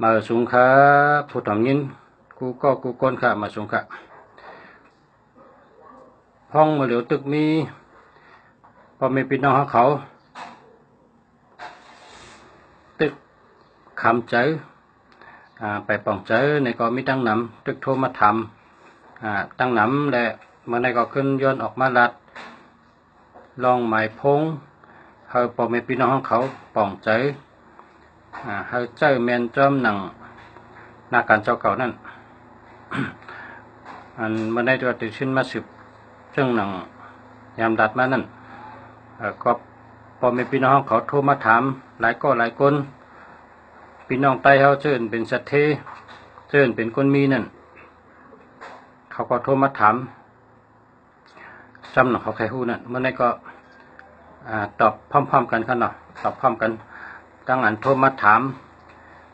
มาสูงขาผู้ทำยินกูก็กูก้นขามาสูงขาห้องมาเหลียวตึกมีพอมีพี่น้องเขาตึกคำเจอไปป่องเจอในก็มีตั้งน้ำตึกโทรมาทำตั้งน้ำและเมื่อในก็ขึ้นย้อนออกมาลัดลองหมายพงเฮาพอมีพี่น้องเขาป่องเจอเฮาเจอแมนจอมหนังหน้าการเจ้าเก่านั่น อันเมื่อในตัวติดชิ้นมาสืบเรื่องหนังยามดัดมานั่นก็พอมีพี่น้องเขาโทรมาถามหลายคนพี่น้องใต้เขาเชิญเป็นสัตเทเชิญเป็นคนมีนั่นเขาก็โทรมาถามจำหนังเขาใครหู้นั่นเมื่อในก็ตอบพร้อมๆกันครับเนาะตอบพร้อมกันตั้งอันโทรมาถาม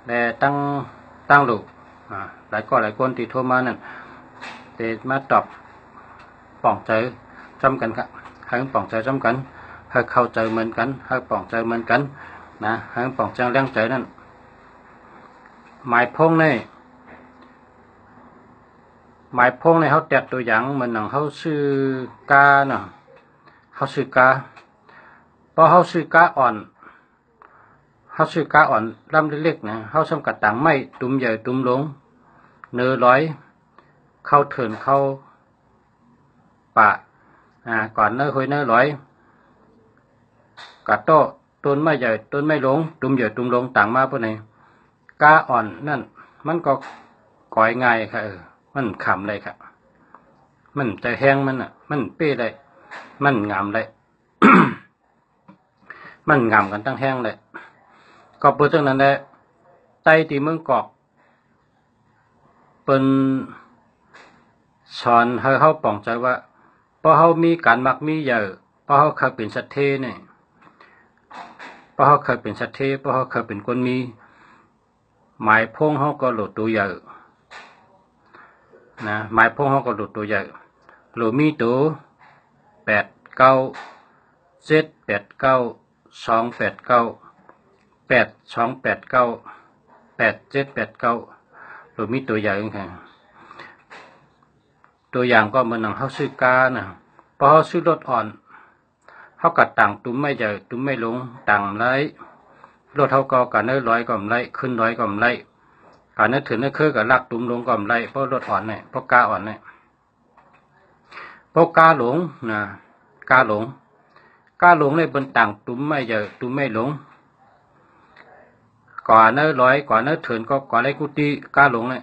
แต่ตั้งลูกหลายคนที่โทรมานั่นแต่มาตอบป่องใจจำกันครับให้ป่องใจจำกันให้เข้าใจเหมือนกันให้ป่องใจเหมือนกันนะให้ป่องใจแรงใจนั่นหมายพงในเขาแตกตัวอย่างเหมือนหนังเขาซื้อกาเนาะเขาซื้อกาพอเขาซื้อกาอ่อนลำเล็กๆนะเขาสำกัดต่างไม่ตุ้มใหญ่ตุ้มหลงเนื้อร้อยเข้าเถินเข้าปะก่อนเนื้อคุยเนื้อร้อยกัดโต้ต้นไม่ใหญ่ต้นไม่หลงตุ้มใหญ่ตุ้มหลงต่างมาพวกนี้กาอ่อนนั่นมันก็ก่อยง่ายค่ะมันขำเลยค่ะมันใจแห้งมันมันเป้เลยมันงามเลย มันงามกันตั้งแห้งเลยก็เปิดตั้งนั้นแหละไต้ที่เมืองกอกเป็นสอนให้เขาป่องใจว่าเพราะเขามีการมักมีเยอะเพราะเขาเคยเป็นสัตเทเนี่ยเพราะเขาเคยเป็นสัตเทเพราะเขาเคยเป็นคนมีหมายพงเขาก็หลุดตัวเยอะนะหมายพงเขาก็หลุดตัวเยอะหลุดมีตัวหรือมีตัวอย่างค่ะตัวอย่างก็เหมือนหนังเขาซื้อกานะพอเขาซื้อรถอ่อนเขากัดต่างตุ้มไม่ใหญ่ตุ้มไม่ลงต่างไรรถเขาก็กันเนื้อร้อยก็ไรขึ้นร้อยก็ไรกันเนื้อถึงเนื้อคือกับลักตุ้มลงก็ไรเพราะรถอ่อนเนี่ยเพราะกาอ่อนเนี่ยเพราะกาหลงนะกาหลงเลยบนต่างตุ้มไม่ใหญ่ตุ้มไม่ลงก่อนเนื้อร้อยก่อนเนื้อถึงก็ก่อนไรกุฏิกาหลงเนี่ย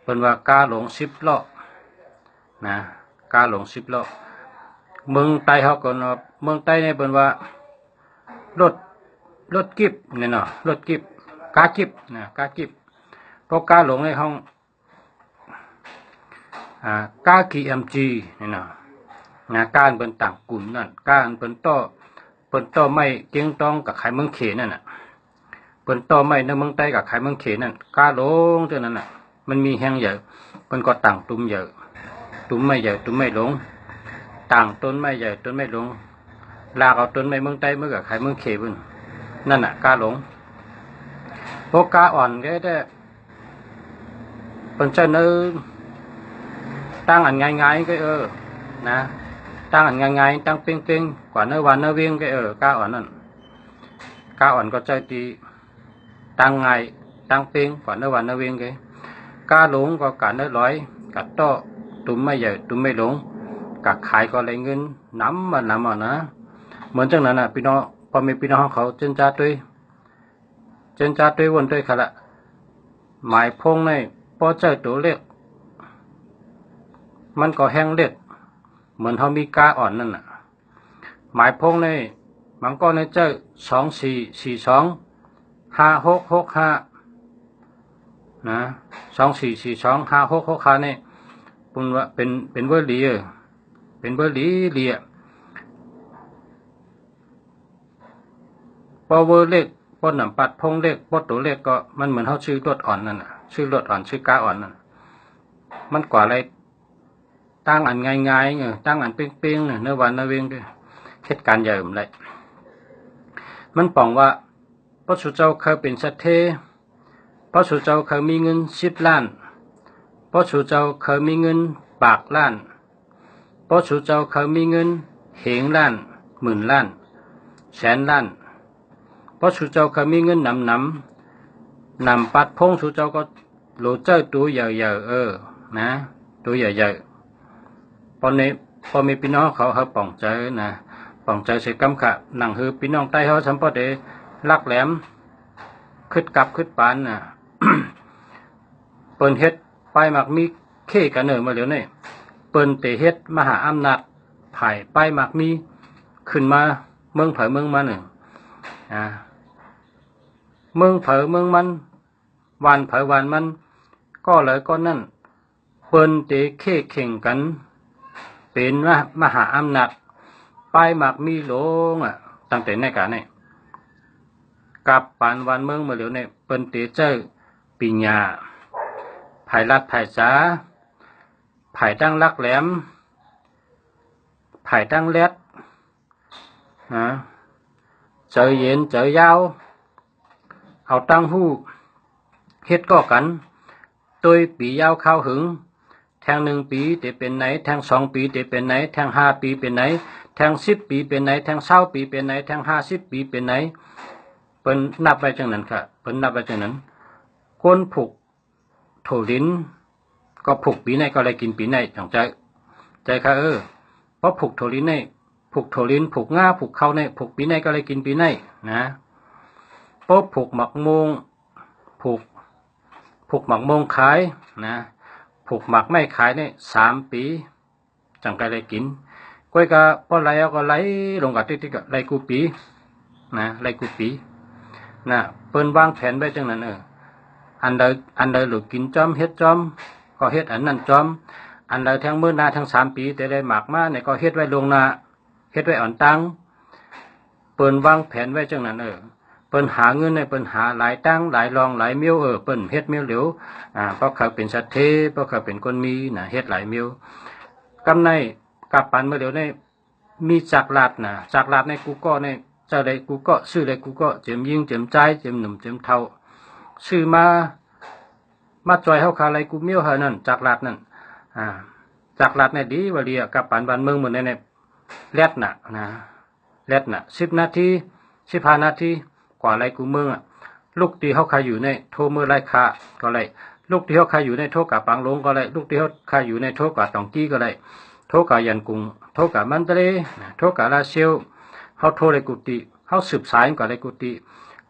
เป็นว่ากาหลง10 ล้อนะกาหลง10 ล้อเมืองใต้เขาก็เมืองใต้เนี่ยเป็นว่ารถกิบเนี่ยเนาะรถกิบกากิบนะกากิบเพราะกาหลงในห้องกากีเอ็มจีเนี่ยเนาะการเป็นต่างกลุ่มนั่นการเป็นต่อไม่เกียงต้องกับไข่เมืองเขนั่นน่ะเป็นต่อไม่ในเมืองใต้กับไข่เมืองเขนั่นกาหลงเท่านั้นน่ะมันมีแห้งใหญ่เป็นก็ต่างตุ้มใหญ่ตุ้มไม่ใหญ่ตุ้มไม่หลงต่างต้นไม่ใหญ่ต้นไม่หลงลากเอาต้นไม้เมืองใต้เมื่อกับไข่เมืองเขบึ้งนั่นน่ะกาหลงพวกกาอ่อนก็ได้เป็นเจ้าเนื้อตั้งอันง่ายๆก็นะตั้งอันง่ายๆตั้งเป้งๆกว่าเนื้อวันเนื้อเวียงก็กาอ่อนนั่นกาอ่อนก็ใจตีตั้งง่ายตั้งเป้งกว่าเนื้อวันเนื้อเวียงก็กาหลงก็กาเนื้อร้อยกัดโต้ตุ้มไม่ใหญ่ตุ้มไม่หลงกัดขายก็เลยเงินน้ำมันนะเหมือนจังนั้นน่ะพี่น้องพอมีพี่น้องเขาเจนจ้าด้วยวนด้วยขละหมายพงในพอเจอตัวเล็กมันก็แห้งเล็กเหมือนเขามีกาอ่อนนั่นน่ะหมายพงในมันก็ในเจอ24425665นะ24425665เนี่ยปุ่นว่าเป็นเบอร์ลีเป็นเบอร์ลีเลียพอเวอร์เล็กพอหนำปัดพงเล็กพอตัวเล็กก็มันเหมือนเขาชื่อรถอ่อนนั่นน่ะชื่อรถอ่อนชื่อกาอ่อนนั่นมันกว่าอะไรตั้งอันง่ายๆตั้งอันเป้งๆเนื้อวันเนื้อเวียงด้วยเหตุการณ์ใหญ่เลยมันป่องว่าพระสุเจ้าเคยเป็นสัตเท เพราะสู่เจ้าเคยมีเงิน10 ล้านเพราะสู่เจ้าเคยมีเงินปากล้านเพราะสู่เจ้าเคยมีเงินเหงล้าน10,000 ล้านแสนล้านเพราะสู่เจ้าเคยมีเงินนำปัดพงสู่เจ้าก็โหลเจ้าตัวใหญ่ๆนะตัวใหญ่ๆพอมีพี่น้องเขาป่องใจนะป่องใจใส่กำขะหนังฮือพี่น้องใต้เขาสัมปอดลักแหลมขึ้นกับขึ้นปานน่ะ เปิ้นเฮ็ดไปมักมีเข้กันเนอมาเหลียวนี่เปิ้นเตเฮ็ดมหาอำนาจภายไปมักมีขึ้นมาเมืองเผยเมืองมันหนึ่งเมืองเผยเมืองมันวันเผยวันมันก็เลยก็นั่นเปิ้นเตเข้เข่งกันเป็นมหาอำนาจไปมักมีหลงตั้งแต่ในกาเนี่ยกับปานวันเมืองมาเหลียวเนี่ยเปิ้นเตเจ้าปิญญาภายรัดภายจ๋าภายตั้งลักแหลมภายตั้งเล็ดเจอเย็นเจอยาวเอาตั้งหู้เฮ็ดก็กันตัวปียาวข้าวหึงแทง1 ปีจะเป็นไหนแทง2 ปีจะเป็นไหนแทง5 ปีเป็นไหนแทง10 ปีเป็นไหนแทง20 ปีเป็นไหนแทง50 ปีเป็นไหนเปิ้นนับไว้จังนั้นค่ะเปิ้นนับไว้จังนั้นคนผูกโถลิ้นก็ผูกปีไหนก็เลยกินปีไหนจังใจค่ะเพราะผูกโถลิ้นในผูกโถลิ้นผูกง่าผูกเข้าในผูกปีไหนก็เลยกินปีไหนนะเพราะผูกหมักมงผูกหมักมงขายนะผูกหมักไม่ขายเนี่ย3 ปีจังก็เลยกินก้อยก็พอไหลก็ไหลลงกับติ๊กก็ไหลกูปีนะไหลกูปีนะเปิ้นวางแผนไว้จังนั้นอันใดหลุดกินจอมเฮ็ดจอมก็เฮ็ดอันนั้นจอมอันใดทั้งมื้อหน้าทั้ง3 ปีแต่ได้หมากมาเนี่ยก็เฮ็ดไว้ลวงหน้าเฮ็ดไว้อ่อนตังเปิ้นวางแผนไว้จังนั้นเปิ้นหาเงินในเปิ้นหาหลายตังหลายรองหลายเมียวเปิ้นเฮ็ดเมียวเหลียวเพราะเขาเป็นสัตว์เทเพราะเขาเป็นคนมีนะเฮ็ดหลายเมียวกำในกับปันเมื่อเหลียวในมีจักรลาดนะจักรลาดในกูก็ในเจ้าใดกูก็ชื่อใดกูก็เจิมยิงเจิมใจเจิมหนุ่มเจิมเฒ่าชื่อมาจอยเฮาคาไรกูเมียวเฮานั่นจากลาดนั่นจากลาดในดีว่าเรียกับปานบ้านเมืองเหมือนในแลดน่ะแลดน่ะ10 นาที15 นาทีกว่าไรกูเมืองลูกตีเฮาคาอยู่ในโทมือไรคาก็ไรลูกที่เฮาคาอยู่ในโทกับปังลงก็ไรลูกที่เฮาคาอยู่ในโทกับตองกี้ก็ไรโทกับยันกุงโทกับมันตะเลโทกับลาเซียวเฮาโทไรกุติเฮาสืบสายกับไรกุติ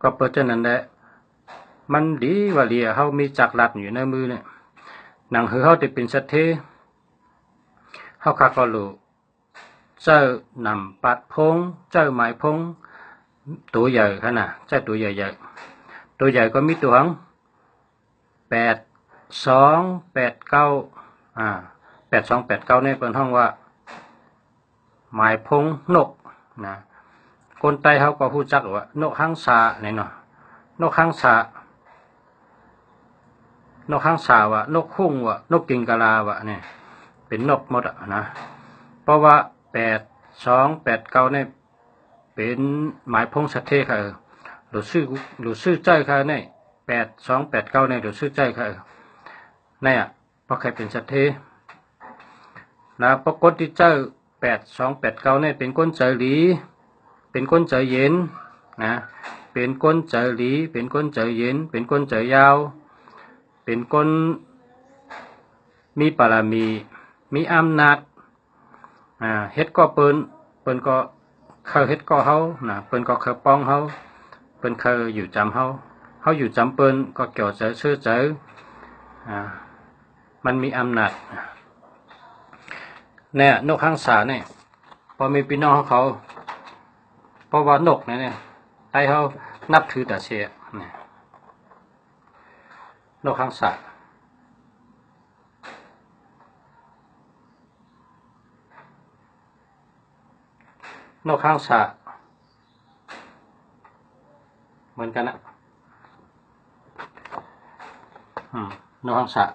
ก็เปิดจังนั้นแหละมันดีว่าเรียเฮามีจักรลัดอยู่ในมือเนี่ยหนังหือเฮาจะเป็นสัตว์เทเฮาคาก็รู้เจ้านำปัดพงเจ้าหมายพงตัวใหญ่ขนาดเจ้าตัวใหญ่ตัวใหญ่ก็มีตัวหัง8289 8289เนี่ยเป็นห้องว่าหมายพงนกนะคนใต้เฮาก็ฮู้จักว่านกหางสาเนี่ยเนาะนกหางสานกหางสาวะนกคุ้งวะนกกิงกะลาวะเนี่ยเป็นนกหมดนะเพราะว่า8289เนี่ยเป็นหมายพงสัตเทค่ะหรือชื่อใจค่ะเนี่ย8289เนี่ยหรือชื่อใจค่ะเนี่ยเพราะใครเป็นสัตเทนะปรากฏที่เจ้า8289เนี่ยเป็นคนใจหลีเป็นคนใจเย็นนะเป็นคนใจหลีเป็นคนใจเย็นเป็นคนใจยาวเป็นคนมีปารมีอำนาจเฮ็ดก็เปิ้นก็เคยเฮ็ดก็เฮานะเปิ้นก็เคยป้องเฮาเปิ้นเคยอยู่จำเฮาอยู่จำเปิ้นก็เกี่ยวใจชื่อใจมันมีอำนาจเนี่ยนกหางสาเนี่ยพอมีพี่น้องเขาเพราะว่านกเนี่ยไต้เฮานับถือแต่เสียเนี่ยนกหางสานกหางสาเหมือนกันนะนกหางสา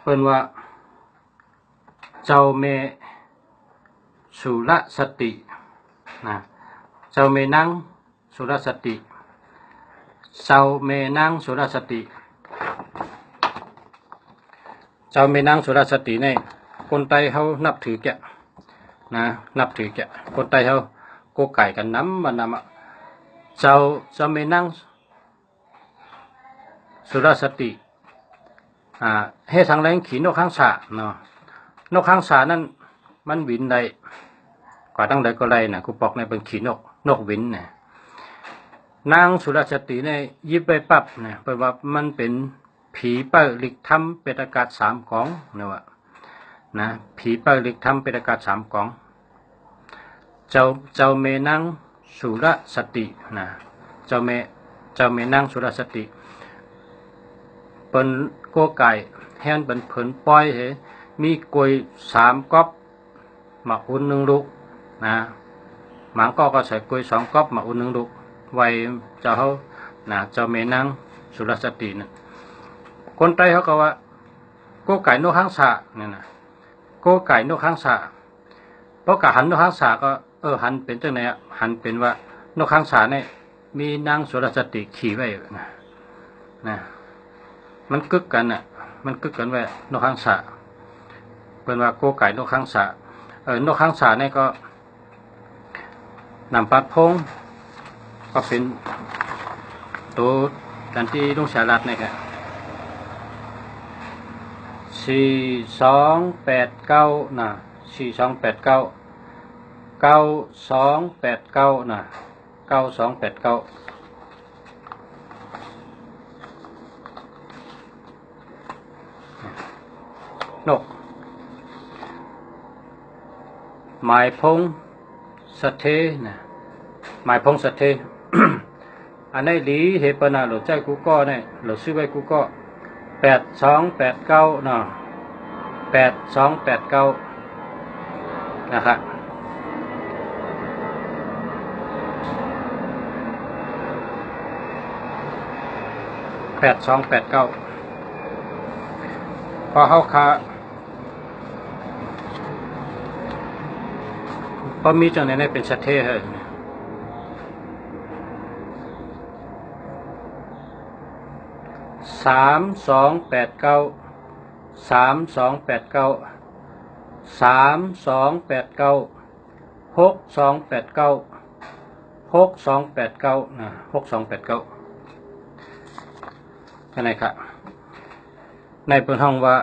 เพิ่นว่าเจ้าเมสุรสตินะ เจ้าเมนังสุรสติเจ้าเมนังสุรสติเจ้าเมนังสุรสติเนี่ยคนไทยเขานับถือแกนะนับถือแกคนไทยเขาโกไก่กันน้ำมันนำเจ้าเมนังสุรสติให้ทางแรงขี่นกข้างสาเนาะนกข้างสานั้นมันบินได้กว่าตั้งใดก็ไรนะกูบอกในเป็นขี่นกบินเนี่ยนางสุรสติเนี่ยยิบไปปั๊บเนี่ยแปลว่ามันเป็นผีเปิลิกทำเป็นอากาศสามกองเนี่ยว่านะผีเปิลิกทำเป็นอากาศสามกองเจ้าเมนังสุรสตินะเจ้าเมนังสุรสติเป็นโกไก่แฮนเป็นเผินป้อยเหมีกล้วย3ก๊อบมาอุ่น1ลูกนะหมางก็ใส่กล้วย2ก๊อบมาอุ่น1ลูกไว้เจ้าเขานะเจ้าเมนังสุรสตินะคนไทยเขาก็ว่าโกไก่นกข้างสาเนี่ยนะโกไก่นกข้างสาเพราะกะหันนกข้างสาก็หันเป็นจังไหนหันเป็นว่านกข้างสาเนี่ยมีนางสุรสติขี่ไว้นะมันกึกกันน่ะมันกึกกันไว้นกข้างสาเป็นว่าโกไก่นกข้างสานกข้างสาเนี่ยก็นำปัดพงก็เป็นตัวดันที่ลุงสารัตเนี่ยครับ4289นะ4289 9289นะ9289นกหมายพงสะเทนะหมายพงสะเท อันนี้หลีเฮปนาหรือใจกูก็เนี่ยหรือซื้อไว้กูก็8289นะ8289นะครับ8289พอเขาขาพอมีจังไหนเป็นสะเทเหรอ3289 3289 6289 6289นะ6289กันไหนครับในเปิดห้องว่า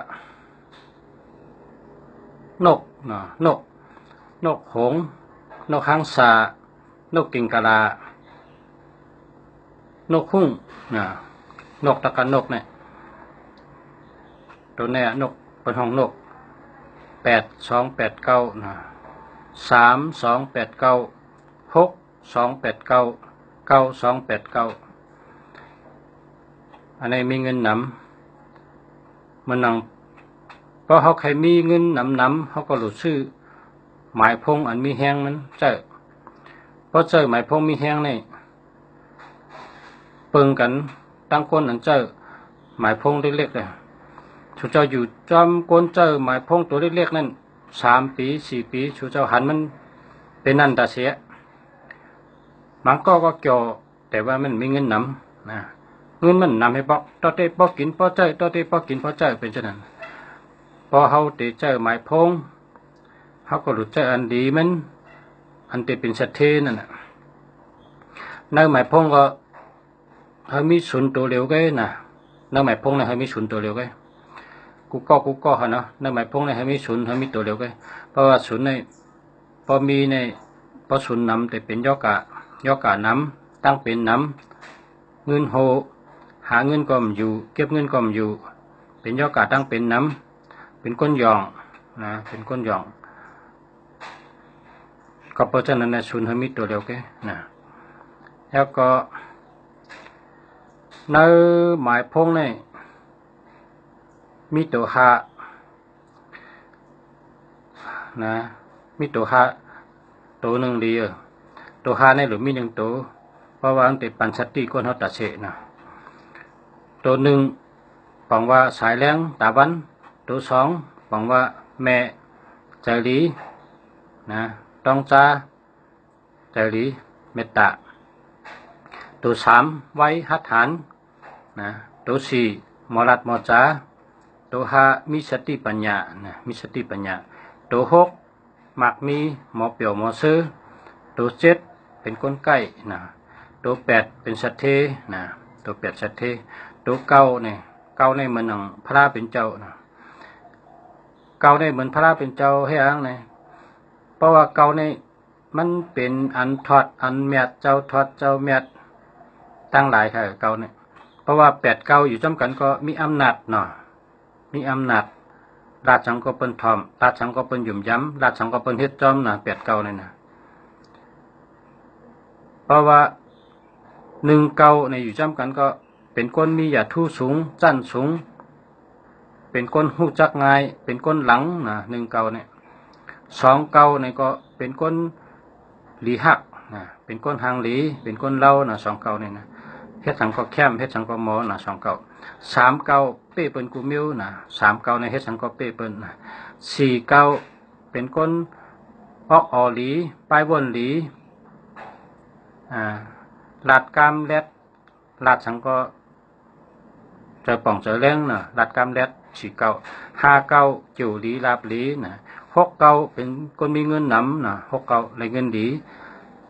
นกนะนกหงส์นกหางสานกกิ่งกะลานกคุ้งนะนกตะกันนกเนี่ยตัวเนี่ยนกเป็นห้องนก8289นะ3289 6289 9289อันนี้มีเงินนำมันนังเพราะเขาใครมีเงินนำเขาก็หลุดชื่อหมายพงอันมีแห้งมันเจอเพราะเจอหมายพงมีแห้งนี่เปิงกันตั้งก้นอันเจอหมายพงเล็กๆเลยชูเจ้าอยู่จอมก้นเจอหมายพงตัวเล็กๆนั่น3 ปี4 ปีชูเจ้าหันมันเป็นนั่นตาเสียมันก็เกี่ยวแต่ว่ามันมีเงินนำนะเงินมันนำให้บอกต่อเตปอกินปอเจอต่อเตปอกินปอเจอเป็นเช่นนั้นพอเขาเตเจอหมายพงเขาก็หลุดเจออันดีมันอันเตเป็นสัตเทนั่นน่ะในหมายพงก็เขามีศูนย์ตัวเร็วกันนะในหมายพงเนี่ยเขามีศูนย์ตัวเร็วกันกูก็ฮะเนาะในหมายพงเนี่ยเขามีศูนย์เขามีตัวเร็วกันเพราะว่าศูนย์ในพอมีในพอศูนย์นำแต่เป็นยอกะนำตั้งเป็นนำเงินโหหาเงินก็มอยู่เก็บเงินก็มอยู่เป็นยอกะตั้งเป็นนำเป็นก้นหยองนะเป็นก้นหยองก็เพราะฉะนั้นในศูนย์เขามีตัวเร็วกันนะแล้วก็ในหมายพงเนี่ยมีตัวหานะมีตัวหาตัวหนึ่งดีตัวหาในหรือมี1ตัวเพราะว่าอังติปันสติก้นเขาตัดเสนะตัวหนึ่งบอกว่าสายแรงตาบันตัว2บอกว่าแม่ใจหลีนะต้องจ้าใจหลี เมตตาตัวสามไว้หัตถานนะตัวสี่มอรัดมอจาตัวห้ามีสติปัญญานะมีสติปัญญาตัวหกมักมีหมอเปียวหมอซื้อตัวเจ็ดเป็นคนใกล้นะตัวแปดเป็นสัตเทนะตัวแปดสัตเทตัวเก้าเนี่ยเก้าในเหมือนหนังพระเป็นเจ้านะเก้าในเหมือนพระเป็นเจ้าให้อ้างเนี่ยเพราะว่าเก้าในมันเป็นอันทอดอันเมียดเจ้าทอดเจ้าเมียดตั้งหลายค่ะเก้าเนี่ยเพราะว่าแปดเก้าอยู่จำกันก็มีอำนาจเนาะมีอำนาจราชสังก็เป็นทอมราชสังก็เป็นหยุ่มย้ำราชสังก็เป็นเฮ็ดจอมนะแปดเก้าเนี่ยนะเพราะว่าหนึ่งเก้าในอยู่จำกันก็เป็นคนมีอย่าทู่สูงจั่นสูงเป็นคนหู้จักง่ายเป็นคนหลังนะหนึ่งเก้าเนี่ยสองเก้าเนี่ยก็เป็นคนหลีหักนะเป็นคนหางหลีเป็นคนเล่านะสองเก้าเนี่ยนะเฮ็ดสังก็แคมเฮ็ดสังก็หมอนะสองเก้าสามเก้าเป้เปิ้นกูมิวนะสามเก้าในเฮ็ดสังก็เป้เปิ้นนะสี่เก้าเป็นคนออกออหลีป้ายวนหลีลาดกามแรดลาดสังก็เจอป่องเจอแรงนะลาดกามแรดสี่เก้าห้าเก้าจิ๋วหลีลาบหลีนะหกเก้าเป็นคนมีเงินหนำนะหกเก้าในเงินดี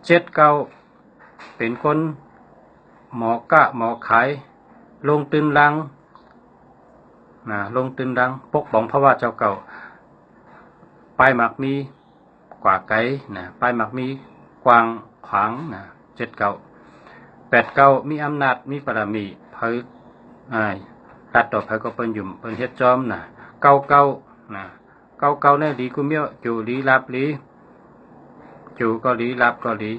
เจ็ดเก้าเป็นคนหมอกะหมอขายลงตื่นรังนะลงตื่นรังปกป้องพระว่าเจ้าเก่าปลายหมักมีกว่าไก่นะปลายหมักมีกวางขวางนะเจ็ดเก้าแปดเก้ามีอำนาจมีบารมีเผยรัดต่อเผยก็เป็นหยุ่มเป็นเฮ็ดจอมนะเก้าเก้านะเก้าเก้าเนี่ยดีกูเมียวจูดีลาบลีจูก็ดีลาบก็ดี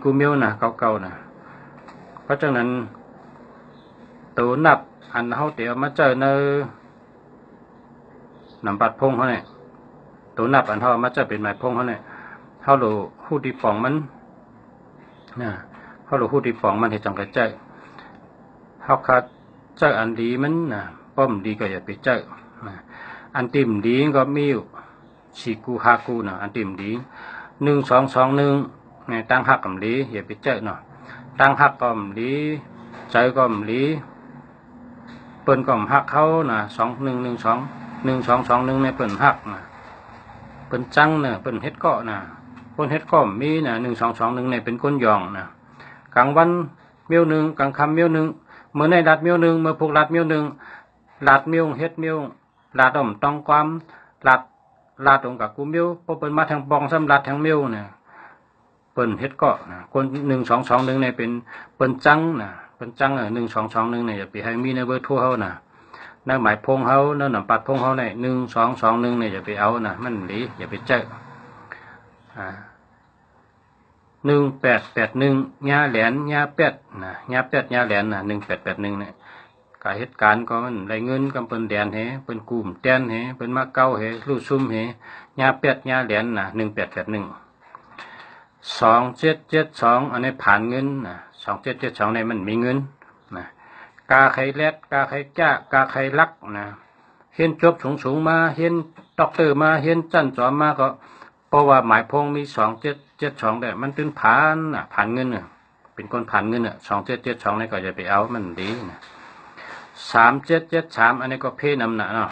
กูเมียวนะเก้าเก้านะเพราะฉะนั้นตัวนับอันเขาเดี๋ยวมาเจอในนำปัดพงเขาเนี่ยตัวนับอันเขามาเจอเป็นหมายพงเขาเนี่ยเขาหลูหูดีป่องมันนะเขาหลูหูดีป่องมันเหตุจังกระเจาเขาคัดเจออันดีมันนะป้อมดีก็อย่าไปเจอนะอันติ่มดีก็มีอยู่สี่กูห้ากูนะอันติ่มดีหนึ่งสองสองหนึ่งเนี่ยตั้งหักกับดีอย่าไปเจอเนาะตั้งหักก็มลีใจก็มลีเปิ้นก็หักเขานะสองหนึ่งหนึ่งสองหนึ่งสองสองหนึ่งในเปิ้นหักนะเปิ้นจังเนี่ยเปิ้นเฮ็ดเกาะนะคนเฮ็ดเกาะมีนะหนึ่งสองสองหนึ่งในเป็นคนยองนะกลางวันเมียวหนึ่งกลางค่ำเมียวหนึ่งเมื่อในรัดเมียวหนึ่งเมื่อพวกรัดเมียวหนึ่งรัดเมียวเฮ็ดเมียวรัดอมต้องความรัดองกับกูเมียวพอเปิ้นมาทางปองซ้ำรัดทางเมียวเนี่ยเปิ้นเฮ็ดเกาะนะคนหนึ่งสองสองหนึ่งเนี่ยเป็นเปิ้นจังนะเปิ้นจังหนึ่งสองสองหนึ่งเนี่ยอย่าไปให้มีในเบอร์โทรเขานะในหมายพงเขาในหนำปัดพงเขาเนี่ยหนึ่งสองสองหนึ่งเนี่ยอย่าไปเอานะมันดีอย่าไปเจอ1881ญาแหลนญาเป็ดนะญาเป็ดญาแหลนนะ1881เนี่ยกาเหตุการณ์ก็มันได้เงินกำเปิ้นแดนเฮเปิ้นกลุ่มแดนเฮเปิ้นมาเก้าเฮลู่ซุ่มเฮญาเป็ดญาแหลนนะ1881 2772อันนี้ผ่านเงินนะ2772ในมันมีเงินนะกาไข่แรดกาไข่จ้ากาไข่ลักนะเห็นจบสูงมาเห็นด็อกเตอร์มาเห็นจั่นจอมมาก็เพราะว่าหมายพงมี2772แต่มันเป็นผ่านผ่านเงินเป็นคนผ่านเงิน2772นี่ก็จะไปเอามันดีนะ3773อันนี้ก็เพนำหนักเนาะ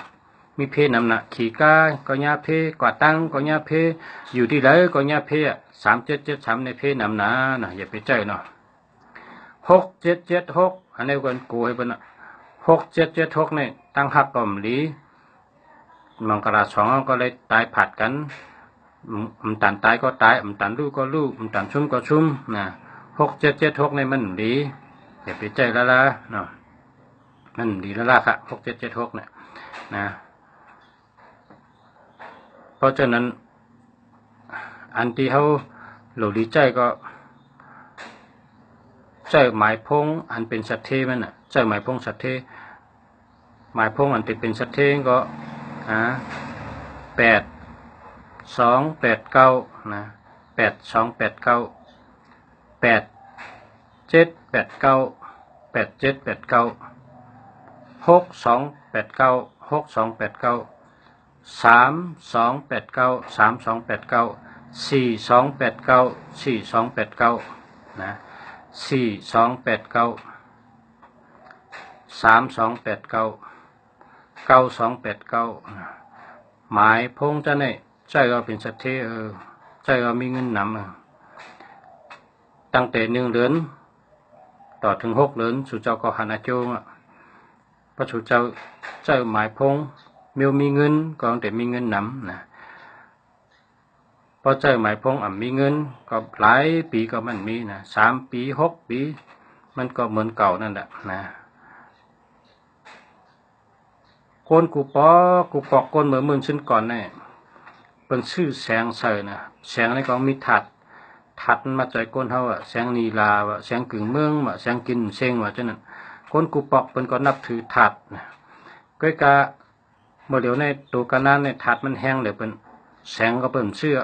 มีเพนำหนักขี่ก้าก็ญาเพกว่าตั้งก็ญาเพอยู่ที่ไหนก็ญาเพ3773ในเพนำหนานะอย่าไปใจเนาะ6776อันนี้ก็กูให้เพิ่น6776นี่ตั้งหักก่อมหลีมังกรสองก็เลยตายผัดกันตันตายก็ตายตันลูกก็ลูกตันชุ่มก็ชุ่มนะ6776ในมันดีอย่าไปใจละเนาะมันดีละค่ะ6776เนี่ยนะเพราะฉะนั้นอันที่เขาหลุดใจก็ใจหมายพงอันเป็นสัตเทมันใจหมายพงสัตเทหมายพงอันที่เป็นสัตเทก็8289นะ8289 8789 6289 6289 3289 นะหมายพงจะเนี่ยใจเราเป็นสัตว์เทใจเรามีเงินนำตั้งแต่1 เดือนต่อถึง6 เดือนสุเจ้าก็หันอาโจงพระสุเจ้าเจ้าหมายพงมีเงินก็ตั้งแต่มีเงินนำนะพอเจ้าหมายพงมีเงินก็หลายปีก็มันมีนะ3 ปี6 ปีมันก็เหมือนเก่านั่นแหละนะคนกูปอกคนเหมือนมึงชิ้นก่อนเนี่ยเป็นชื่อแสงเสยนะแสงในกองมีถัดมาใจก้นเขาแสงนีลาแสงกึ่งเมืองแสงกินเซงจังนั้นคนกูปอกเป็นก็นับถือถัดนะก็กะเมื่อเดี๋ยวในตัวกันนั้นในถัดมันแห้งเดี๋ยวเป็นแสงก็เป็นเสื้อ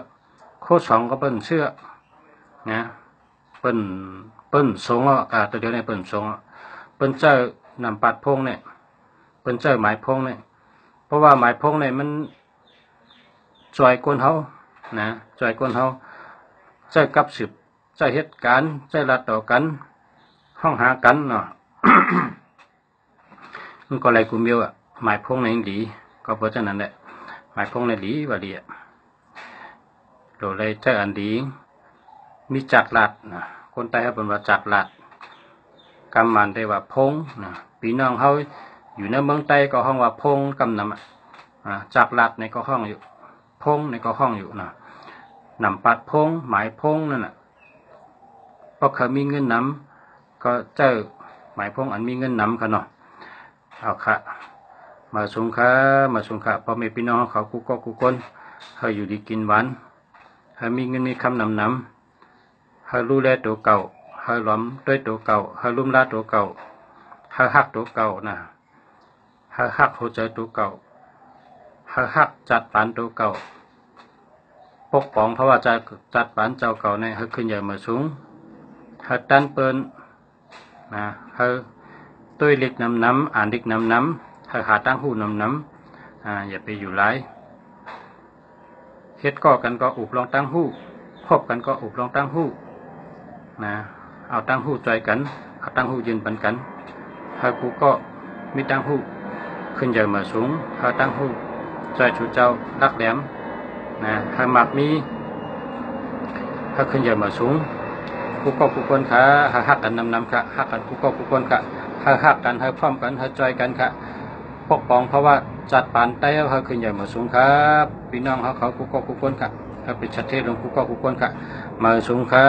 โคสองก็เป็นเสื้อนะเป็นสงตัวเดียวในเป็นสงเป็นเจ้านำปัดพงเนี่ยเป็นเจ้าหมายพงเนี่ยเพราะว่าหมายพงเนี่ยมันจอยก้นเขานะจอยก้นเขาใจกับสืบใจเหตุการณ์ใจรัดต่อกันห้องหากันเนาะ มันก็อะไรกูมีหมายพงในดีก็เพราะฉะนั้นแหละหมายพงในดีว่าดีโดยเลยใจอันดีมีจักรลัดนะคนไทยเขาเป็นว่าจักรลัดกำมันได้ว่าพงนะพี่น้องเขาอยู่ในเมืองใต้ก็ห้องว่าพงกำนำจักรลัดในก็ห้องอยู่พงในก็ห้องอยู่นะนำปัดพงหมายพงนั่นน่ะเพราะเขามีเงินนำก็เจ้าหมายพงอันมีเงินนำกันเนาะเอาค่ะมาสงค่ะพอแม่พี่น้องเขากูก็กูคนเขาอยู่ดีกินหวานเขามีเงินมีคำนำเขารู้แลตัวเก่าเขาล้อมด้วยตัวเก่าเขาลุ่มลาตัวเก่าเขาหักตัวเก่านะเขาหักหัวใจตัวเก่าเขาหักจัดปานตัวเก่าปกป้องเพราะว่าจัดปานเจ้าเก่าเนี่ยเขาขึ้นใหญ่มาสูงเขาดันเปิ้นนะเขาตุ้ยเล็กน้ำอ่านเล็กน้ำเขาหาตั้งหูน้ำอย่าไปอยู่ไรเฮ็ดก่อกันก็อุบลองตั้งหูพบกันก็อุบลองตั้งหูนะเอาตั้งหูใจกันเอาตั้งหูยืนปันกันเขากูก็มีตั้งหูขึ้นใหญ่มาสูงเขาตั้งหูใจชูเจ้ารักแหลมนะหากมักมีถ้าขึ้นใหญ่มาสูงกูก็กูคนขาหักกันนำค่ะหักกันกูก็กูคนค่ะหักกันพร้อมกันจอยกันค่ะปกป้องเพราะว่าจัดปานใต้เขาขึ้นใหญ่มาสูงครับพี่น้องเขากูก็กูคนค่ะเขาเป็นชัดเจนลงกูก็กูคนค่ะมาสูงค่ะ